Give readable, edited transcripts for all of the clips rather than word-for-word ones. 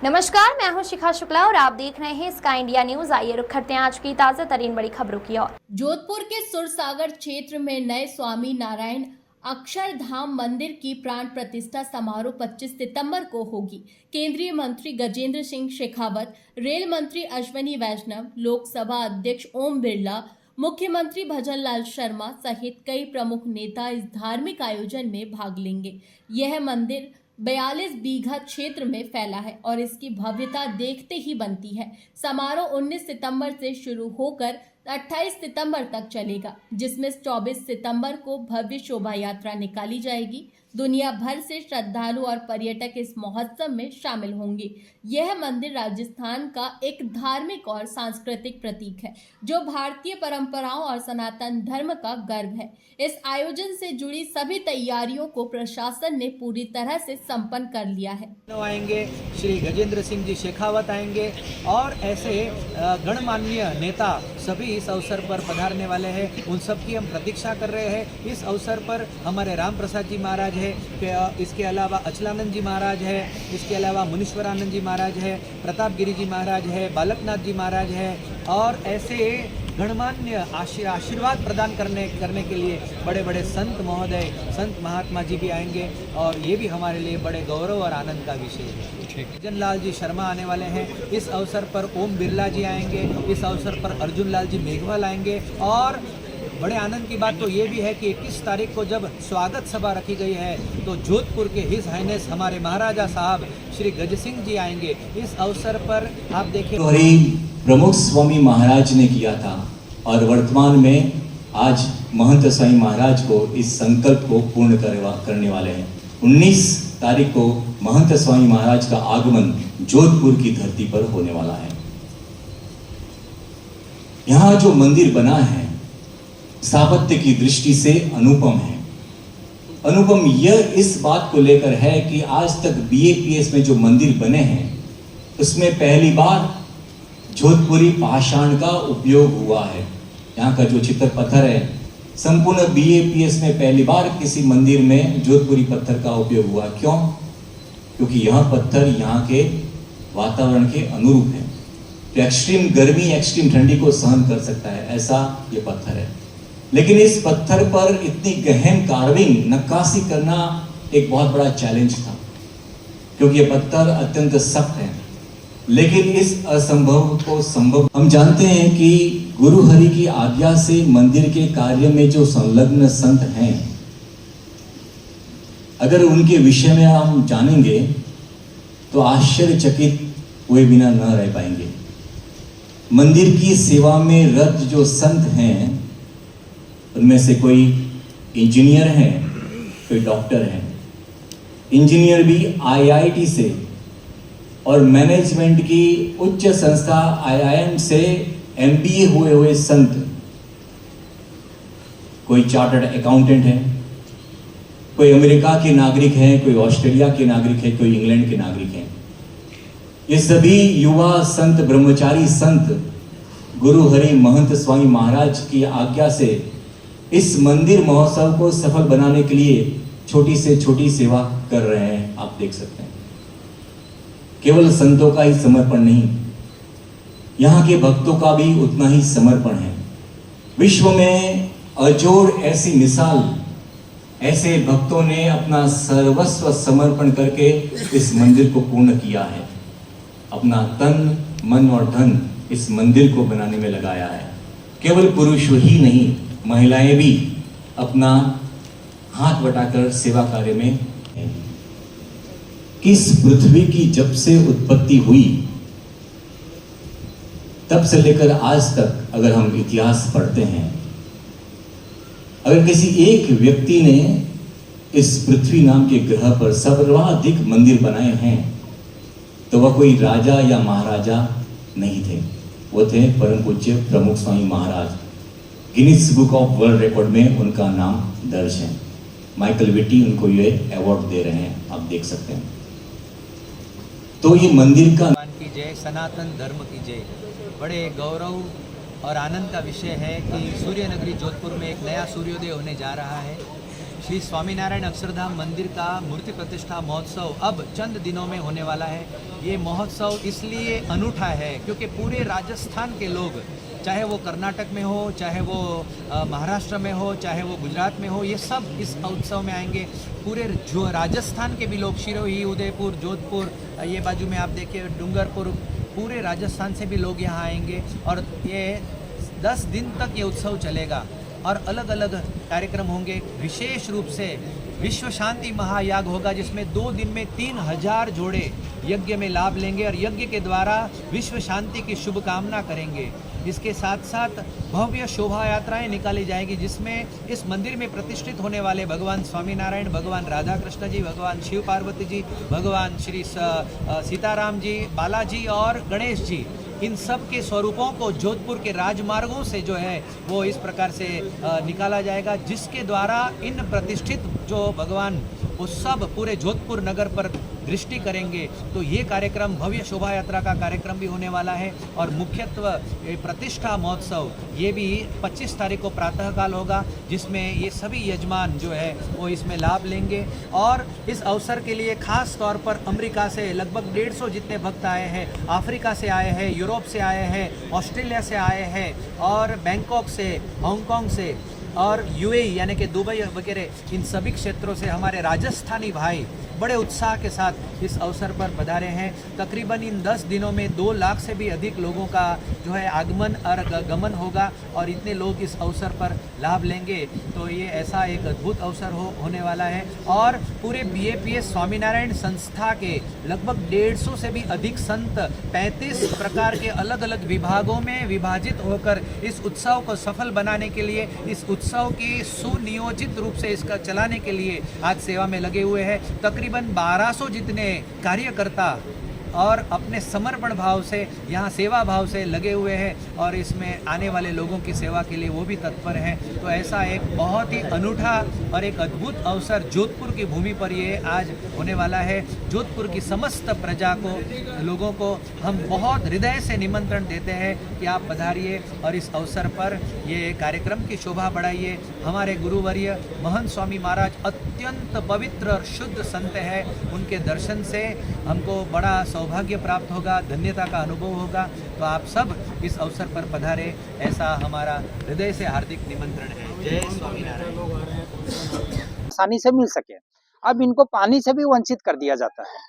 नमस्कार, मैं हूं शिखा शुक्ला और आप देख रहे हैं स्काई इंडिया न्यूज। आइए रुक करते हैं आज की ताजा तरीन बड़ी खबरों की ओर। जोधपुर के सुरसागर क्षेत्र में नए स्वामी नारायण अक्षरधाम मंदिर की प्राण प्रतिष्ठा समारोह 25 सितंबर को होगी। केंद्रीय मंत्री गजेंद्र सिंह शेखावत, रेल मंत्री अश्विनी वैष्णव, लोकसभा अध्यक्ष ओम बिरला, मुख्यमंत्री भजन लाल शर्मा सहित कई प्रमुख नेता इस धार्मिक आयोजन में भाग लेंगे। यह मंदिर 42 बीघा क्षेत्र में फैला है और इसकी भव्यता देखते ही बनती है। समारोह 19 सितंबर से शुरू होकर 28 सितंबर तक चलेगा, जिसमें 24 सितंबर को भव्य शोभा यात्रा निकाली जाएगी। दुनिया भर से श्रद्धालु और पर्यटक इस महोत्सव में शामिल होंगे। यह मंदिर राजस्थान का एक धार्मिक और सांस्कृतिक प्रतीक है, जो भारतीय परंपराओं और सनातन धर्म का गर्व है। इस आयोजन से जुड़ी सभी तैयारियों को प्रशासन ने पूरी तरह से संपन्न कर लिया है। आएंगे श्री गजेंद्र सिंह जी शेखावत आएंगे और ऐसे गणमान्य नेता सभी इस अवसर पर पधारने वाले हैं। उन सब की हम प्रतीक्षा कर रहे हैं। इस अवसर पर हमारे राम प्रसाद जी महाराज है, इसके अलावा अचलानंद जी महाराज है, इसके अलावा मुनीश्वरानंद जी महाराज है, प्रताप गिरी जी महाराज है, बालकनाथ जी महाराज है और ऐसे गणमान्य आशीर्वाद प्रदान करने के लिए बड़े बड़े संत महोदय, संत महात्मा जी भी आएंगे और ये भी हमारे लिए बड़े गौरव और आनंद का विषय है। भजन लाल जी शर्मा आने वाले हैं। इस अवसर पर ओम बिरला जी आएंगे। इस अवसर पर अर्जुन लाल जी मेघवाल आएंगे और बड़े आनंद की बात तो ये भी है कि 21 तारीख को जब स्वागत सभा रखी गई है तो जोधपुर के हिज हाइनेस हमारे महाराजा साहब श्री गज सिंह जी आएंगे। इस अवसर पर आप देखें प्रमुख स्वामी महाराज ने किया था और वर्तमान में आज महंत स्वामी महाराज को इस संकल्प को पूर्ण करने वाले हैं। 19 तारीख को महंत स्वामी महाराज का आगमन जोधपुर की धरती पर होने वाला है। यहाँ जो मंदिर बना है स्थापत्य की दृष्टि से अनुपम है। अनुपम यह इस बात को लेकर है कि आज तक बीएपीएस में जो मंदिर बने हैं उसमें पहली बार जोधपुरी पाषाण का उपयोग हुआ है। यहाँ का जो चित्तर पत्थर है संपूर्ण बीएपीएस में पहली बार किसी मंदिर में जोधपुरी पत्थर का उपयोग हुआ। क्यों? क्योंकि यह पत्थर यहाँ के वातावरण के अनुरूप है। तो एक्सट्रीम गर्मी, एक्सट्रीम ठंडी को सहन कर सकता है, ऐसा ये पत्थर है। लेकिन इस पत्थर पर इतनी गहन कार्विंग, नक्काशी करना एक बहुत बड़ा चैलेंज था, क्योंकि ये पत्थर अत्यंत सख्त है। लेकिन इस असंभव को संभव, हम जानते हैं कि गुरु हरि की आज्ञा से मंदिर के कार्य में जो संलग्न संत हैं, अगर उनके विषय में हम जानेंगे तो आश्चर्यचकित हुए बिना न रह पाएंगे। मंदिर की सेवा में रत जो संत हैं उनमें से कोई इंजीनियर हैं, कोई डॉक्टर हैं। इंजीनियर भी आईआईटी से और मैनेजमेंट की उच्च संस्था आईआईएम से एमबीए हुए संत, कोई चार्टर्ड अकाउंटेंट है, कोई अमेरिका के नागरिक हैं, कोई ऑस्ट्रेलिया के नागरिक है, कोई इंग्लैंड के नागरिक हैं। ये सभी युवा संत, ब्रह्मचारी संत गुरु हरि महंत स्वामी महाराज की आज्ञा से इस मंदिर महोत्सव को सफल बनाने के लिए छोटी से छोटी सेवा कर रहे हैं। आप देख सकते हैं, केवल संतों का ही समर्पण नहीं, यहाँ के भक्तों का भी उतना ही समर्पण है। विश्व में अजोड़ ऐसी मिसाल, ऐसे भक्तों ने अपना सर्वस्व समर्पण करके इस मंदिर को पूर्ण किया है। अपना तन, मन और धन इस मंदिर को बनाने में लगाया है। केवल पुरुष ही नहीं, महिलाएं भी अपना हाथ बटाकर सेवा कार्य में हैं। इस पृथ्वी की जब से उत्पत्ति हुई तब से लेकर आज तक अगर हम इतिहास पढ़ते हैं, अगर किसी एक व्यक्ति ने इस पृथ्वी नाम के ग्रह पर सर्वाधिक मंदिर बनाए हैं तो वह कोई राजा या महाराजा नहीं थे, वो थे परम पूज्य Pramukh Swami Maharaj. Guinness book of world record में उनका नाम दर्ज है। माइकल विटी उनको ये अवार्ड दे रहे हैं, आप देख सकते हैं। तो ये मंदिर का की जय, सनातन धर्म की जय। बड़े गौरव और आनंद का विषय है कि सूर्य नगरी जोधपुर में एक नया सूर्योदय होने जा रहा है। श्री स्वामीनारायण अक्षरधाम मंदिर का मूर्ति प्रतिष्ठा महोत्सव अब चंद दिनों में होने वाला है। ये महोत्सव इसलिए अनूठा है क्योंकि पूरे राजस्थान के लोग, चाहे वो कर्नाटक में हो, चाहे वो महाराष्ट्र में हो, चाहे वो गुजरात में हो, ये सब इस उत्सव में आएंगे। पूरे जो राजस्थान के भी लोग, सिरोही, उदयपुर, जोधपुर, ये बाजू में आप देखिए डूंगरपुर, पूरे राजस्थान से भी लोग यहाँ आएंगे और ये 10 दिन तक ये उत्सव चलेगा और अलग अलग कार्यक्रम होंगे। विशेष रूप से विश्व शांति महायाग होगा जिसमें 2 दिन में 3000 जोड़े यज्ञ में लाभ लेंगे और यज्ञ के द्वारा विश्व शांति की शुभकामना करेंगे। इसके साथ साथ भव्य शोभा यात्राएं निकाली जाएगी जिसमें इस मंदिर में प्रतिष्ठित होने वाले भगवान स्वामीनारायण, भगवान राधा कृष्ण जी, भगवान शिव पार्वती जी, भगवान श्री सीताराम जी, बालाजी और गणेश जी, इन सब के स्वरूपों को जोधपुर के राजमार्गों से जो है वो इस प्रकार से निकाला जाएगा, जिसके द्वारा इन प्रतिष्ठित जो भगवान वो सब पूरे जोधपुर नगर पर दृष्टि करेंगे। तो ये कार्यक्रम भव्य शोभा यात्रा का कार्यक्रम भी होने वाला है और मुख्यत्व प्रतिष्ठा महोत्सव ये भी 25 तारीख को प्रातःकाल होगा जिसमें ये सभी यजमान जो है वो इसमें लाभ लेंगे। और इस अवसर के लिए खास तौर पर अमेरिका से लगभग 150 जितने भक्त आए हैं, अफ्रीका से आए हैं, यूरोप से आए हैं, ऑस्ट्रेलिया से आए हैं और बैंकॉक से, हांगकांग से और यूएई यानी कि दुबई वगैरह, इन सभी क्षेत्रों से हमारे राजस्थानी भाई बड़े उत्साह के साथ इस अवसर पर पधारे हैं। तकरीबन इन 10 दिनों में 2 लाख से भी अधिक लोगों का जो है आगमन और गमन होगा और इतने लोग इस अवसर पर लाभ लेंगे। तो ये ऐसा एक अद्भुत अवसर होने वाला है और पूरे BAPS स्वामीनारायण संस्था के लगभग 150 से भी अधिक संत 35 प्रकार के अलग अलग विभागों में विभाजित होकर इस उत्सव को सफल बनाने के लिए, इस उत्सव की सुनियोजित रूप से इसका चलाने के लिए आज सेवा में लगे हुए हैं। तकरीबन 1200 जितने कार्यकर्ता और अपने समर्पण भाव से, यहाँ सेवा भाव से लगे हुए हैं और इसमें आने वाले लोगों की सेवा के लिए वो भी तत्पर हैं। तो ऐसा एक बहुत ही अनूठा और एक अद्भुत अवसर जोधपुर की भूमि पर ये आज होने वाला है। जोधपुर की समस्त प्रजा को, लोगों को हम बहुत हृदय से निमंत्रण देते हैं कि आप पधारिए और इस अवसर पर ये कार्यक्रम की शोभा बढ़ाइए। हमारे गुरुवर्य महंत स्वामी महाराज अत्यंत पवित्र और शुद्ध संत है, उनके दर्शन से हमको बड़ा सौभाग्य प्राप्त होगा, धन्यता का अनुभव होगा। तो आप सब इस अवसर पर पधारे, ऐसा हमारा हृदय से हार्दिक निमंत्रण है। जय स्वामीनारायण। आसानी से मिल सके, अब इनको पानी से भी वंचित कर दिया जाता है,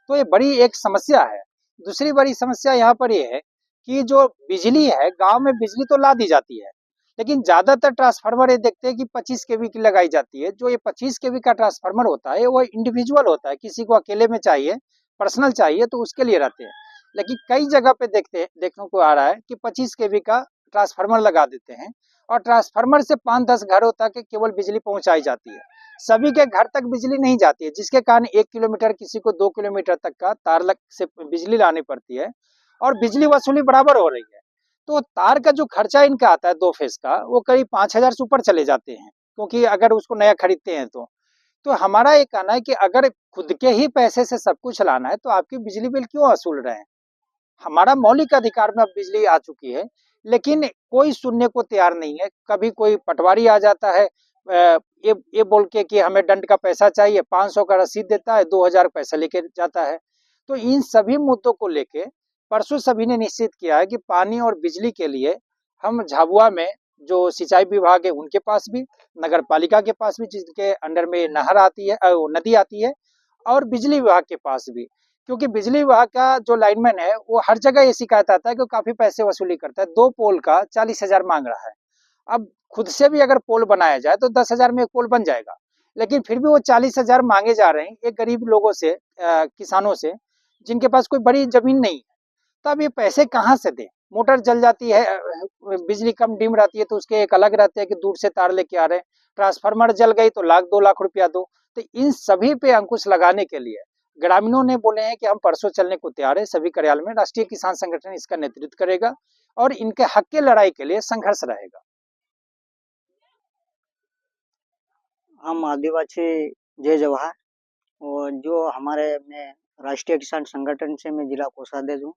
तो ये बड़ी एक समस्या है। दूसरी बड़ी समस्या यहाँ पर ये है कि जो बिजली है, गांव में बिजली तो ला दी जाती है, लेकिन ज्यादातर ट्रांसफार्मर ये देखते हैं कि 25 kV की लगाई जाती है। जो ये 25 kV का ट्रांसफार्मर होता है वो इंडिविजुअल होता है, किसी को अकेले में चाहिए, पर्सनल चाहिए तो उसके लिए रहते हैं। लेकिन कई जगह पे देखने को आ रहा है कि 25 kV का ट्रांसफार्मर लगा देते हैं और ट्रांसफार्मर से 5-10 घरों तक केवल बिजली पहुंचाई जाती है, सभी के घर तक बिजली नहीं जाती है, जिसके कारण 1 किलोमीटर, किसी को 2 किलोमीटर तक का तार से बिजली लानी पड़ती है और बिजली वसूली बराबर हो रही है। तो तार का जो खर्चा इनका आता है 2 फेज का, वो करीब 5000 से ऊपर चले जाते हैं, क्योंकि अगर उसको नया खरीदते हैं तो हमारा ये कहना है कि अगर खुद के ही पैसे से सब कुछ लाना है तो आपकी बिजली बिल क्यों वसूल रहे हैं। हमारा मौलिक अधिकार में अब बिजली आ चुकी है, लेकिन कोई सुनने को तैयार नहीं है। कभी कोई पटवारी आ जाता है ये बोल के कि हमें दंड का पैसा चाहिए, 500 का रसीद देता है, 2000 पैसा लेके जाता है। तो इन सभी मुद्दों को लेके परसों सभी ने निश्चित किया है कि पानी और बिजली के लिए हम झाबुआ में जो सिंचाई विभाग है उनके पास भी, नगर पालिका के पास भी, जिनके अंडर में नहर आती है, नदी आती है, और बिजली विभाग के पास भी, क्योंकि बिजली विभाग का जो लाइनमैन है वो हर जगह ये शिकायत आता है कि काफी पैसे वसूली करता है। 2 पोल का 40,000 मांग रहा है। अब खुद से भी अगर पोल बनाया जाए तो 10,000 में एक पोल बन जाएगा, लेकिन फिर भी वो 40,000 मांगे जा रहे हैं एक गरीब लोगों से, किसानों से, जिनके पास कोई बड़ी जमीन नहीं है। तब ये पैसे कहाँ से दें? मोटर जल जाती है, बिजली कम डिम रहती है तो उसके एक अलग रहते हैं कि दूर से तार लेके आ रहे हैं, ट्रांसफार्मर जल गई तो 1-2 लाख रुपया दो। तो इन सभी पे अंकुश लगाने के लिए ग्रामीणों ने बोले हैं कि हम परसों चलने को तैयार है सभी कार्यालय में। राष्ट्रीय किसान संगठन इसका नेतृत्व करेगा और इनके हक के लड़ाई के लिए संघर्ष रहेगा। हम आदिवासी जय जवाहर, और जो हमारे में राष्ट्रीय किसान संगठन से मैं जिला कोषाध्यक्ष हूँ।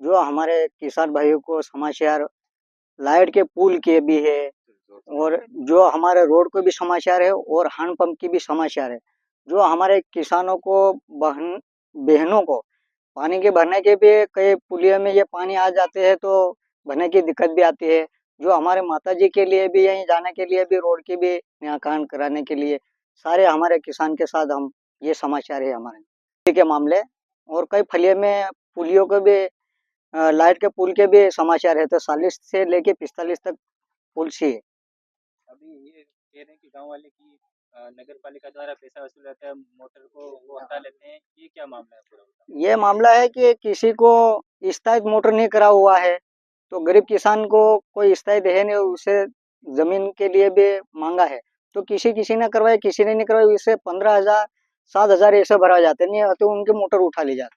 जो हमारे किसान भाइयों को समाचार लाइट के पुल के भी है, और जो हमारे रोड को भी समाचार है और हैंडपंप की भी समाचार है। जो हमारे किसानों को बहनों को पानी के भरने के भी कई पुलिया में ये पानी आ जाते हैं तो भरने की दिक्कत भी आती है। जो हमारे माता जी के लिए भी यहीं जाने के लिए भी रोड की भी निराकरण कराने के लिए सारे हमारे किसान के साथ हम ये समाचार है हमारे के मामले। और कई फलिया में पुलियों के भी लाइट के पुल के भी समाचार है। तो 40 से लेके 45 तक पुल सी है। अभी ये कह रहे हैं कि गांव वाले की नगर पालिका द्वारा पैसा वसूल रहता है, मोटर को वो हटा लेते हैं, ये क्या मामला है पूरा? ये मामला है कि किसी को स्थायी मोटर नहीं करा हुआ है तो गरीब किसान को कोई स्थायी है नहीं, उसे जमीन के लिए भी मांगा है तो किसी ने करवाया, किसी ने नहीं करवाया। इसे 15,000 7,000 ऐसे भरा जाते नहीं तो उनके मोटर उठा ली जाती।